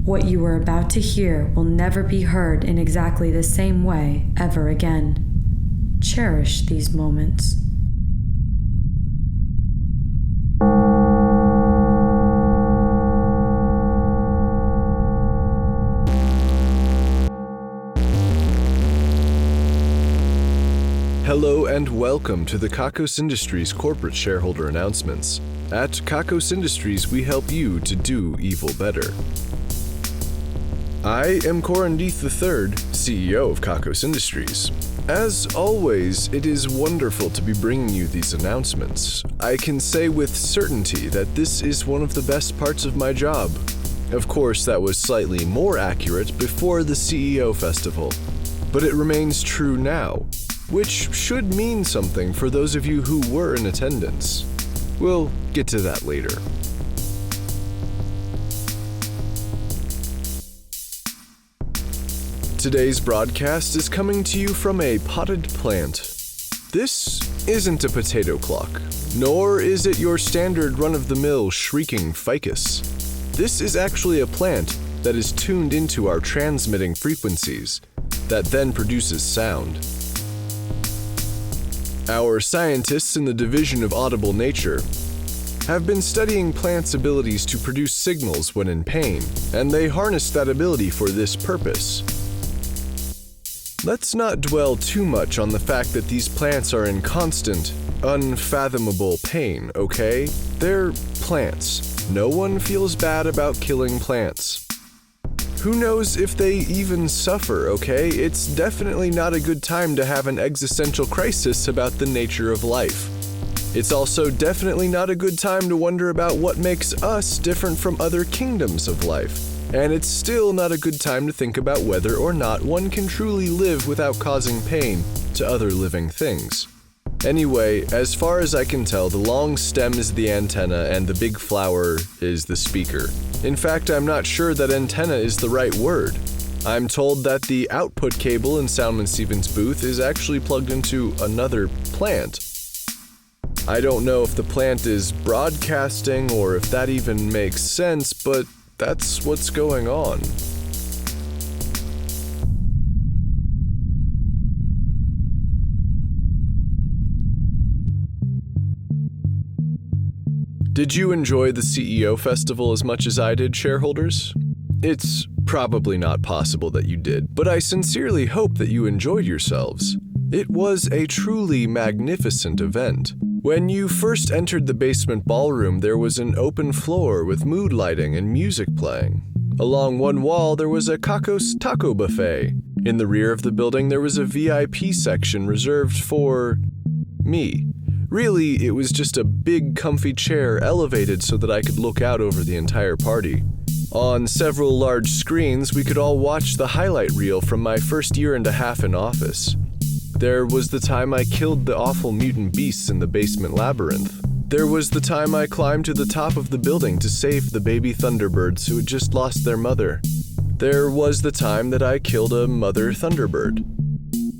What you are about to hear will never be heard in exactly the same way ever again. Cherish these moments. Hello and welcome to the Kakos Industries corporate shareholder announcements. At Kakos Industries, we help you to do evil better. I am Corin III, CEO of Kakos Industries. As always, it is wonderful to be bringing you these announcements. I can say with certainty that this is one of the best parts of my job. Of course, that was slightly more accurate before the CEO festival, but it remains true now, which should mean something for those of you who were in attendance. We'll get to that later. Today's broadcast is coming to you from a potted plant. This isn't a potato clock, nor is it your standard run-of-the-mill shrieking ficus. This is actually a plant that is tuned into our transmitting frequencies, that then produces sound. Our scientists in the Division of Audible Nature have been studying plants' abilities to produce signals when in pain, and they harness that ability for this purpose. Let's not dwell too much on the fact that these plants are in constant, unfathomable pain, okay? They're plants. No one feels bad about killing plants. Who knows if they even suffer, okay? It's definitely not a good time to have an existential crisis about the nature of life. It's also definitely not a good time to wonder about what makes us different from other kingdoms of life. And it's still not a good time to think about whether or not one can truly live without causing pain to other living things. Anyway, as far as I can tell, the long stem is the antenna and the big flower is the speaker. In fact, I'm not sure that antenna is the right word. I'm told that the output cable in Soundman Stevens' booth is actually plugged into another plant. I don't know if the plant is broadcasting or if that even makes sense, but that's what's going on. Did you enjoy the CEO Festival as much as I did, shareholders? It's probably not possible that you did, but I sincerely hope that you enjoyed yourselves. It was a truly magnificent event. When you first entered the basement ballroom, there was an open floor with mood lighting and music playing. Along one wall, there was a Kakos taco buffet. In the rear of the building, there was a VIP section reserved for me. Really, it was just a big, comfy chair elevated so that I could look out over the entire party. On several large screens, we could all watch the highlight reel from my first year and a half in office. There was the time I killed the awful mutant beasts in the basement labyrinth. There was the time I climbed to the top of the building to save the baby Thunderbirds who had just lost their mother. There was the time that I killed a mother Thunderbird.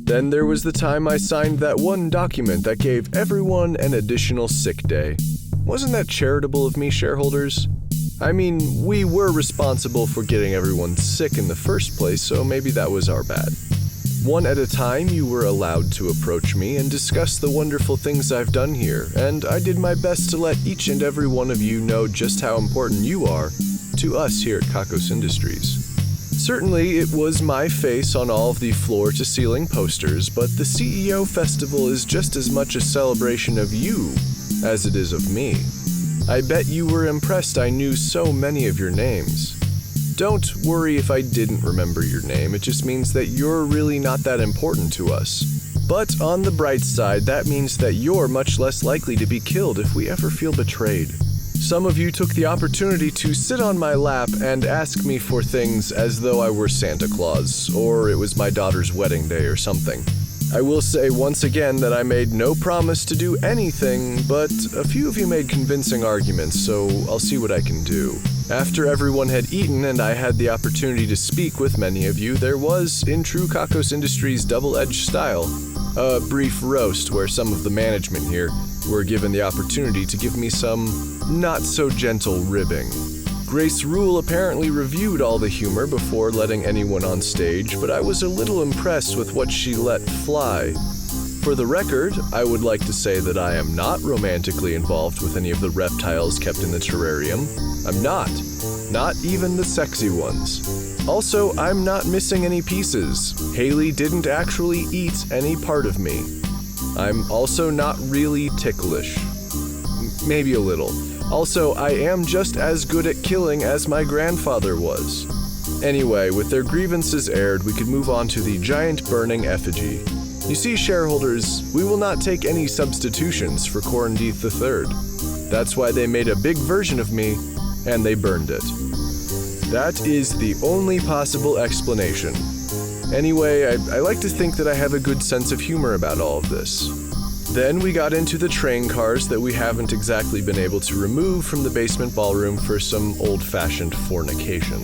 Then there was the time I signed that one document that gave everyone an additional sick day. Wasn't that charitable of me, shareholders? I mean, we were responsible for getting everyone sick in the first place, so maybe that was our bad. One at a time, you were allowed to approach me and discuss the wonderful things I've done here, and I did my best to let each and every one of you know just how important you are to us here at Kakos Industries. Certainly, it was my face on all of the floor-to-ceiling posters, but the CEO Festival is just as much a celebration of you as it is of me. I bet you were impressed I knew so many of your names. Don't worry if I didn't remember your name, it just means that you're really not that important to us. But on the bright side, that means that you're much less likely to be killed if we ever feel betrayed. Some of you took the opportunity to sit on my lap and ask me for things as though I were Santa Claus, or it was my daughter's wedding day or something. I will say once again that I made no promise to do anything, but a few of you made convincing arguments, so I'll see what I can do. After everyone had eaten and I had the opportunity to speak with many of you, there was, in true Kakos Industries double-edged style, a brief roast where some of the management here were given the opportunity to give me some not-so-gentle ribbing. Grace Rule apparently reviewed all the humor before letting anyone on stage, but I was a little impressed with what she let fly. For the record, I would like to say that I am not romantically involved with any of the reptiles kept in the terrarium. I'm not. Not even the sexy ones. Also, I'm not missing any pieces. Haley didn't actually eat any part of me. I'm also not really ticklish. Maybe a little. Also, I am just as good at killing as my grandfather was. Anyway, with their grievances aired, we could move on to the giant burning effigy. You see, shareholders, we will not take any substitutions for Corin III. That's why they made a big version of me, and they burned it. That is the only possible explanation. Anyway, I like to think that I have a good sense of humor about all of this. Then we got into the train cars that we haven't exactly been able to remove from the basement ballroom for some old-fashioned fornication.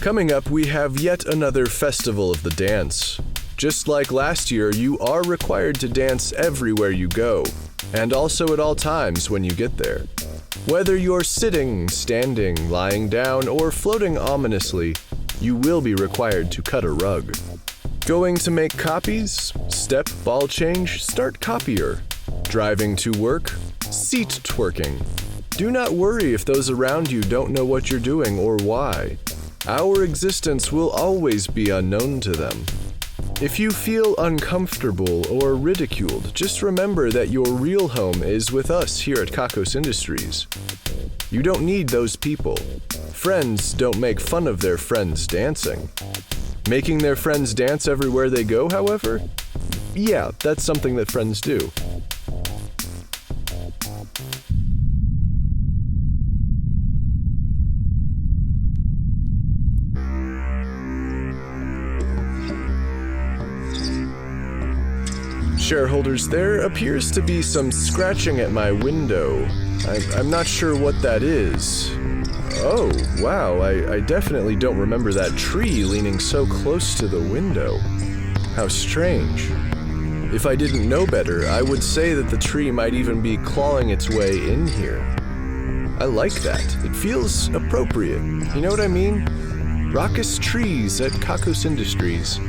Coming up, we have yet another festival of the dance. Just like last year, you are required to dance everywhere you go, and also at all times when you get there. Whether you're sitting, standing, lying down, or floating ominously, you will be required to cut a rug. Going to make copies? Step, ball change, start copier. Driving to work? Seat twerking. Do not worry if those around you don't know what you're doing or why. Our existence will always be unknown to them. If you feel uncomfortable or ridiculed, just remember that your real home is with us here at Kakos Industries. You don't need those people. Friends don't make fun of their friends dancing. Making their friends dance everywhere they go, however? Yeah, that's something that friends do. Shareholders, there appears to be some scratching at my window. I'm not sure what that is. Oh, wow, I definitely don't remember that tree leaning so close to the window. How strange. If I didn't know better, I would say that the tree might even be clawing its way in here. I like that. It feels appropriate. You know what I mean? Raucous trees at Kakos Industries.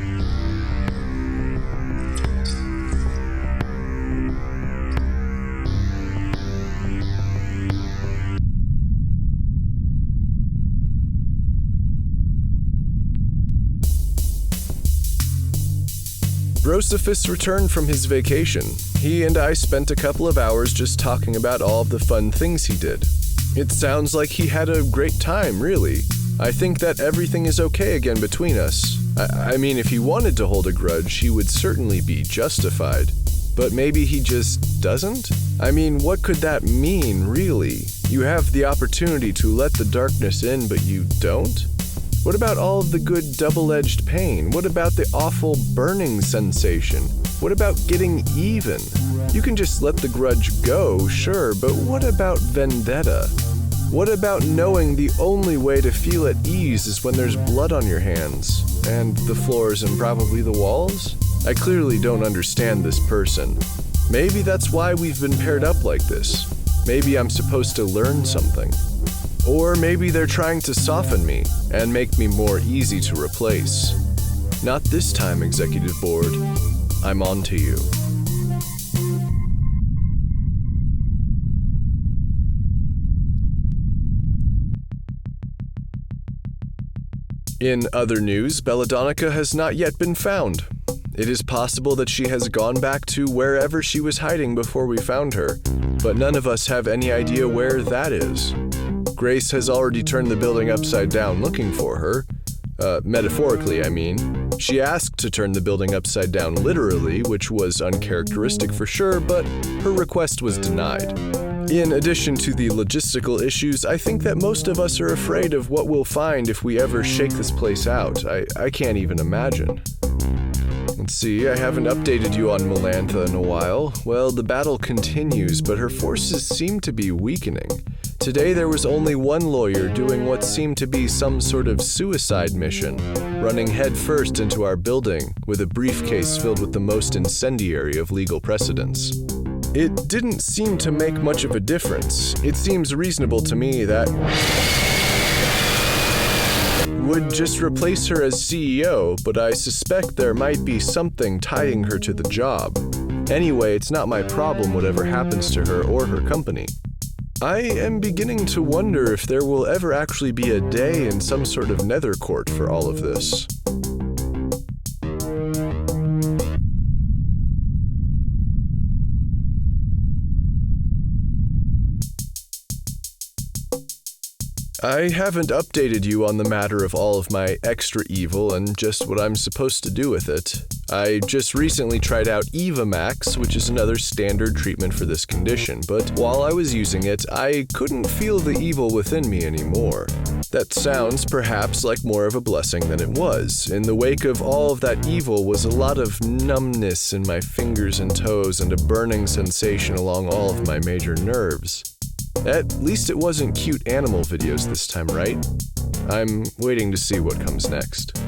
Brosephus returned from his vacation. He and I spent a couple of hours just talking about all of the fun things he did. It sounds like he had a great time, really. I think that everything is okay again between us. I mean, if he wanted to hold a grudge, he would certainly be justified. But maybe he just doesn't? I mean, what could that mean, really? You have the opportunity to let the darkness in, but you don't? What about all of the good double-edged pain? What about the awful burning sensation? What about getting even? You can just let the grudge go, sure, but what about vendetta? What about knowing the only way to feel at ease is when there's blood on your hands? And the floors and probably the walls? I clearly don't understand this person. Maybe that's why we've been paired up like this. Maybe I'm supposed to learn something. Or maybe they're trying to soften me and make me more easy to replace. Not this time, Executive Board. I'm on to you. In other news, Belladonna has not yet been found. It is possible that she has gone back to wherever she was hiding before we found her, but none of us have any idea where that is. Grace has already turned the building upside down looking for her. Metaphorically, I mean. She asked to turn the building upside down literally, which was uncharacteristic for sure, but her request was denied. In addition to the logistical issues, I think that most of us are afraid of what we'll find if we ever shake this place out. I can't even imagine. Let's see, I haven't updated you on Melantha in a while. Well, the battle continues, but her forces seem to be weakening. Today there was only one lawyer doing what seemed to be some sort of suicide mission, running headfirst into our building with a briefcase filled with the most incendiary of legal precedents. It didn't seem to make much of a difference. It seems reasonable to me that would just replace her as CEO, but I suspect there might be something tying her to the job. Anyway, it's not my problem whatever happens to her or her company. I am beginning to wonder if there will ever actually be a day in some sort of nether court for all of this. I haven't updated you on the matter of all of my extra evil and just what I'm supposed to do with it. I just recently tried out Eva Max, which is another standard treatment for this condition, but while I was using it, I couldn't feel the evil within me anymore. That sounds perhaps like more of a blessing than it was. In the wake of all of that evil was a lot of numbness in my fingers and toes and a burning sensation along all of my major nerves. At least it wasn't cute animal videos this time, right? I'm waiting to see what comes next.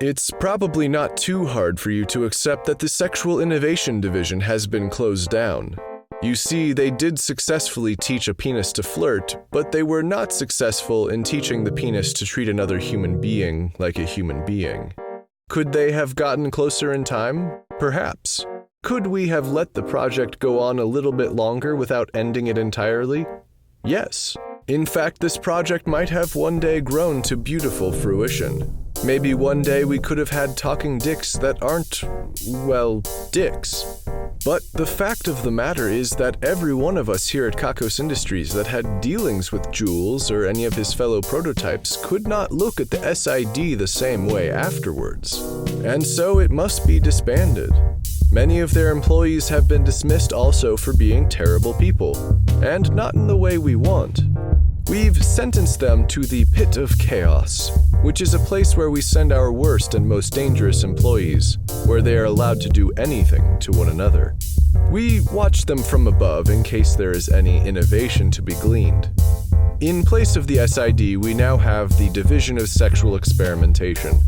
It's probably not too hard for you to accept that the Sexual Innovation Division has been closed down. You see, they did successfully teach a penis to flirt, but they were not successful in teaching the penis to treat another human being like a human being. Could they have gotten closer in time? Perhaps. Could we have let the project go on a little bit longer without ending it entirely? Yes. In fact, this project might have one day grown to beautiful fruition. Maybe one day we could have had talking dicks that aren't, well, dicks. But the fact of the matter is that every one of us here at Kakos Industries that had dealings with Jules or any of his fellow prototypes could not look at the SID the same way afterwards. And so it must be disbanded. Many of their employees have been dismissed also for being terrible people, and not in the way we want. We've sentenced them to the Pit of Chaos, which is a place where we send our worst and most dangerous employees, where they are allowed to do anything to one another. We watch them from above in case there is any innovation to be gleaned. In place of the SID, we now have the Division of Sexual Experimentation.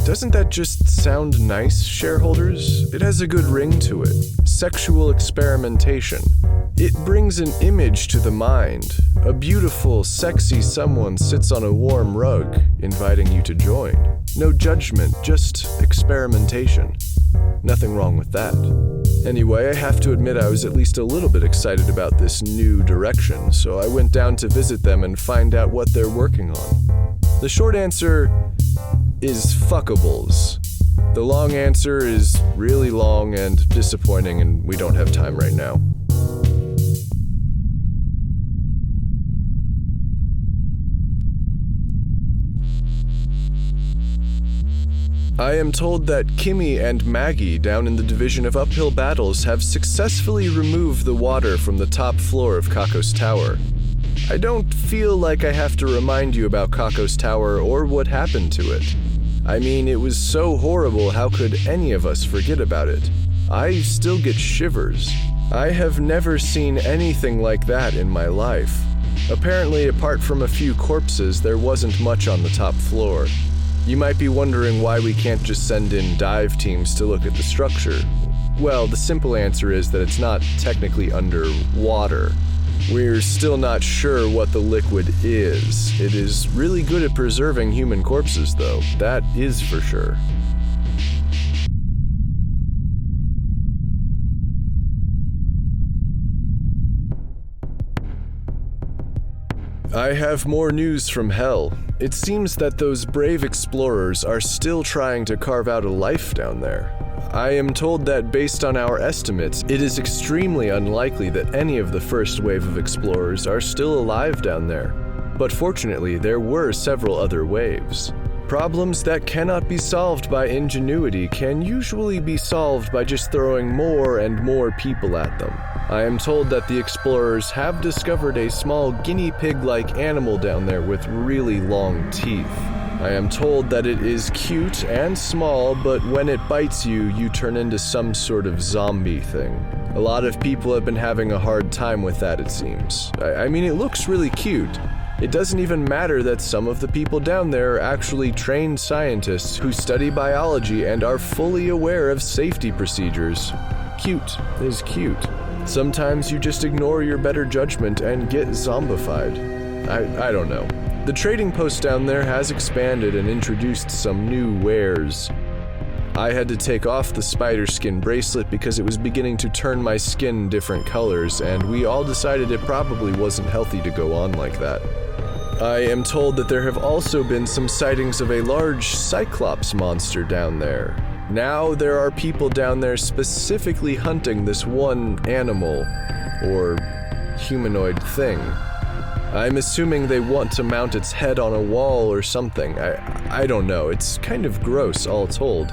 Doesn't that just sound nice, shareholders? It has a good ring to it. Sexual experimentation. It brings an image to the mind. A beautiful, sexy someone sits on a warm rug, inviting you to join. No judgment, just experimentation. Nothing wrong with that. Anyway, I have to admit I was at least a little bit excited about this new direction, so I went down to visit them and find out what they're working on. The short answer is fuckables. The long answer is really long and disappointing, and we don't have time right now. I am told that Kimmy and Maggie down in the Division of Uphill Battles have successfully removed the water from the top floor of Kakos Tower. I don't feel like I have to remind you about Kakos Tower or what happened to it. I mean, it was so horrible, how could any of us forget about it? I still get shivers. I have never seen anything like that in my life. Apparently, apart from a few corpses, there wasn't much on the top floor. You might be wondering why we can't just send in dive teams to look at the structure. Well, the simple answer is that it's not technically underwater. We're still not sure what the liquid is. It is really good at preserving human corpses, though. That is for sure. I have more news from hell. It seems that those brave explorers are still trying to carve out a life down there. I am told that based on our estimates, it is extremely unlikely that any of the first wave of explorers are still alive down there. But fortunately, there were several other waves. Problems that cannot be solved by ingenuity can usually be solved by just throwing more and more people at them. I am told that the explorers have discovered a small guinea pig-like animal down there with really long teeth. I am told that it is cute and small, but when it bites you, you turn into some sort of zombie thing. A lot of people have been having a hard time with that, it seems. I mean, it looks really cute. It doesn't even matter that some of the people down there are actually trained scientists who study biology and are fully aware of safety procedures. Cute is cute. Sometimes you just ignore your better judgment and get zombified. I don't know. The trading post down there has expanded and introduced some new wares. I had to take off the spider skin bracelet because it was beginning to turn my skin different colors, and we all decided it probably wasn't healthy to go on like that. I am told that there have also been some sightings of a large cyclops monster down there. Now there are people down there specifically hunting this one animal, or humanoid thing. I'm assuming they want to mount its head on a wall or something. I don't know, it's kind of gross all told.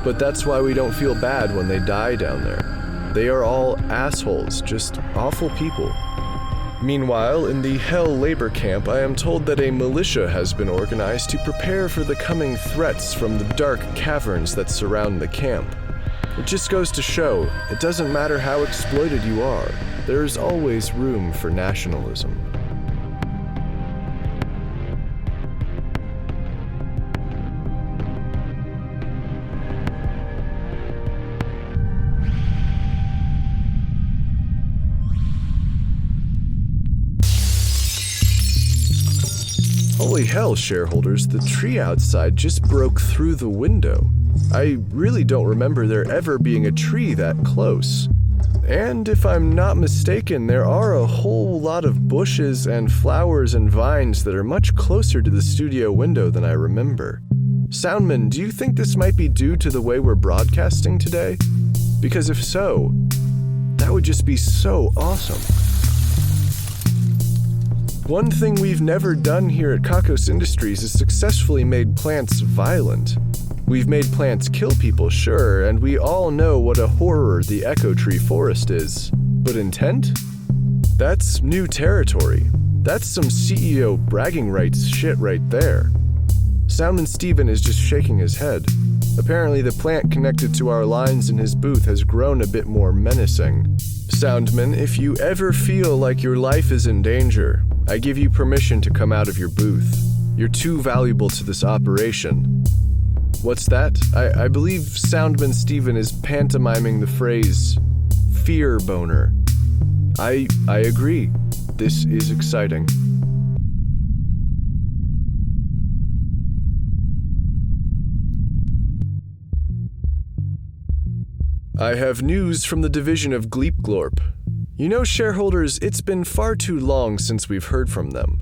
But that's why we don't feel bad when they die down there. They are all assholes, just awful people. Meanwhile, in the Hell labor camp, I am told that a militia has been organized to prepare for the coming threats from the dark caverns that surround the camp. It just goes to show, it doesn't matter how exploited you are, there is always room for nationalism. Holy hell, shareholders, the tree outside just broke through the window. I really don't remember there ever being a tree that close. And if I'm not mistaken, there are a whole lot of bushes and flowers and vines that are much closer to the studio window than I remember. Soundman, do you think this might be due to the way we're broadcasting today? Because if so, that would just be so awesome. One thing we've never done here at Kakos Industries is successfully made plants violent. We've made plants kill people, sure, and we all know what a horror the Echo Tree Forest is. But intent? That's new territory. That's some CEO bragging rights shit right there. Soundman Steven is just shaking his head. Apparently the plant connected to our lines in his booth has grown a bit more menacing. Soundman, if you ever feel like your life is in danger, I give you permission to come out of your booth. You're too valuable to this operation. What's that? I believe Soundman Steven is pantomiming the phrase, fear boner. I agree. This is exciting. I have news from the Division of Gleep Glorp. You know, shareholders, it's been far too long since we've heard from them.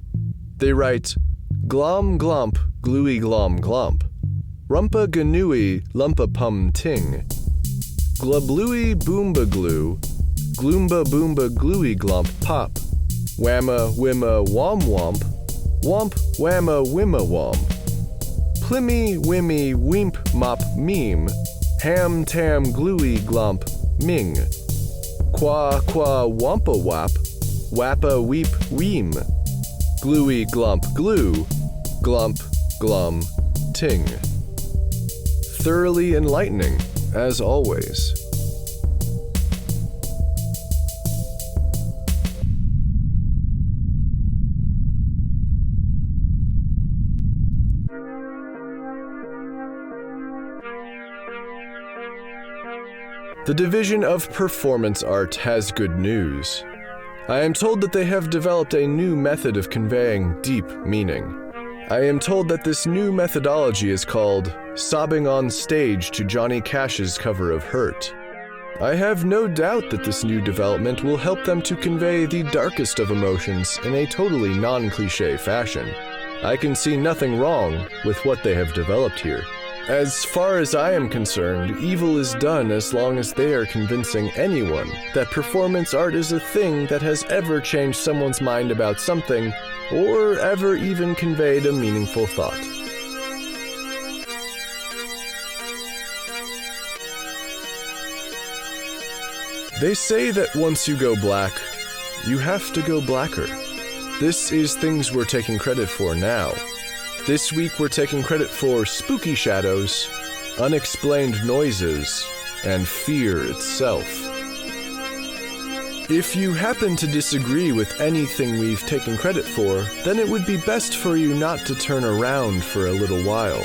They write, Glom glomp, gluey glom glomp. Rumpa ganui, lumpa pum ting. Glubluey boomba glue, gloomba boomba gluey glomp pop. Whamma wimma wom womp, womp whamma wimma womp. Plimmy wimmy weemp mop meme, ham tam gluey glomp ming. Qua wampa wap, wappa weep weem. Gluey glump glue, glump glum ting. Thoroughly enlightening, as always. The Division of Performance Art has good news. I am told that they have developed a new method of conveying deep meaning. I am told that this new methodology is called Sobbing on Stage to Johnny Cash's cover of Hurt. I have no doubt that this new development will help them to convey the darkest of emotions in a totally non-cliché fashion. I can see nothing wrong with what they have developed here. As far as I am concerned, evil is done as long as they are convincing anyone that performance art is a thing that has ever changed someone's mind about something, or ever even conveyed a meaningful thought. They say that once you go black, you have to go blacker. This is things we're taking credit for now. This week we're taking credit for spooky shadows, unexplained noises, and fear itself. If you happen to disagree with anything we've taken credit for, then it would be best for you not to turn around for a little while.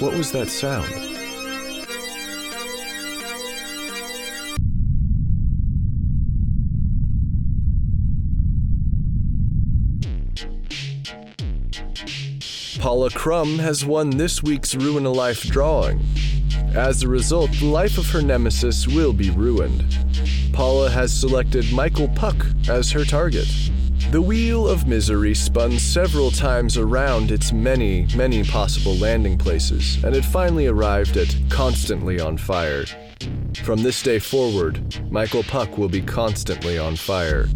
What was that sound? Paula Crumb has won this week's Ruin a Life drawing. As a result, the life of her nemesis will be ruined. Paula has selected Michael Puck as her target. The wheel of misery spun several times around its many, many possible landing places, and it finally arrived at constantly on fire. From this day forward, Michael Puck will be constantly on fire.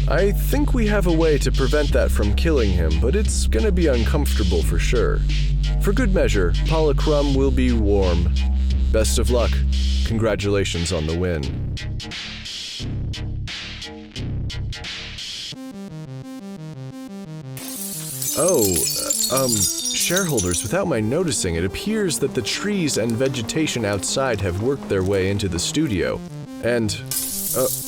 I think we have a way to prevent that from killing him, but it's gonna be uncomfortable for sure. For good measure, Paula Crumb will be warm. Best of luck. Congratulations on the win. Shareholders, without my noticing, it appears that the trees and vegetation outside have worked their way into the studio. And,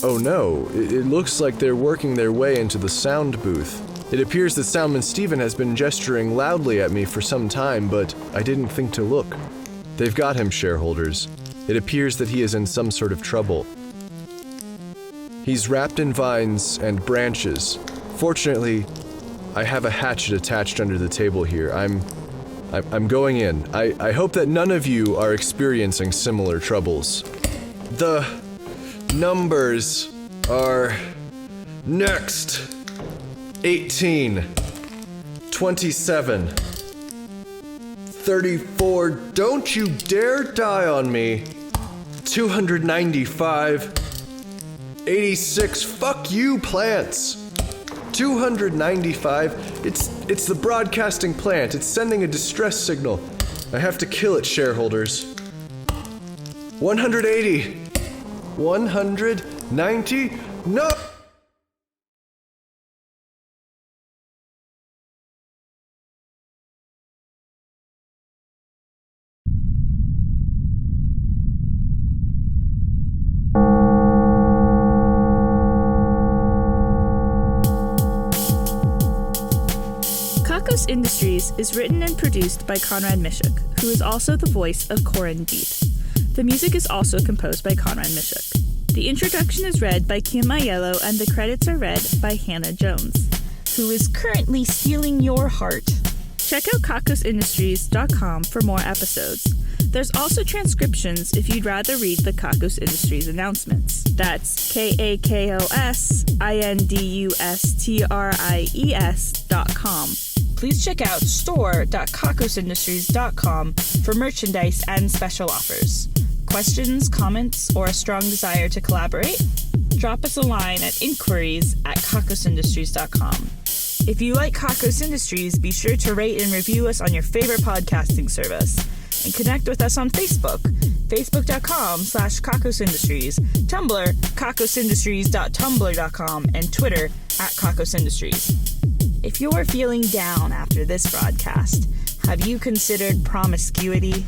oh no, it looks like they're working their way into the sound booth. It appears that Soundman Steven has been gesturing loudly at me for some time, but I didn't think to look. They've got him, shareholders. It appears that he is in some sort of trouble. He's wrapped in vines and branches. Fortunately, I have a hatchet attached under the table here. I'm going in. I hope that none of you are experiencing similar troubles. The numbers are next. 18, 27, 34, don't you dare die on me. 295, 86, fuck you, plants. 295, it's the broadcasting plant. It's sending a distress signal. I have to kill it, shareholders. 180, 190, no! Kakos Industries is written and produced by Conrad Mishuk, who is also the voice of Corin Deep. The music is also composed by Conrad Mishuk. The introduction is read by Kim Aiello, and the credits are read by Hannah Jones, who is currently stealing your heart. Check out kakosindustries.com for more episodes. There's also transcriptions if you'd rather read the Kakos Industries announcements. That's KAKOSINDUSTRIES.com. Please check out store.kakosindustries.com for merchandise and special offers. Questions, comments, or a strong desire to collaborate? Drop us a line at inquiries@kakosindustries.com. If you like Kakos Industries, be sure to rate and review us on your favorite podcasting service. And connect with us on Facebook, facebook.com/kakosindustries, Tumblr, kakosindustries.tumblr.com, and Twitter @kakosindustries. If you're feeling down after this broadcast, have you considered promiscuity?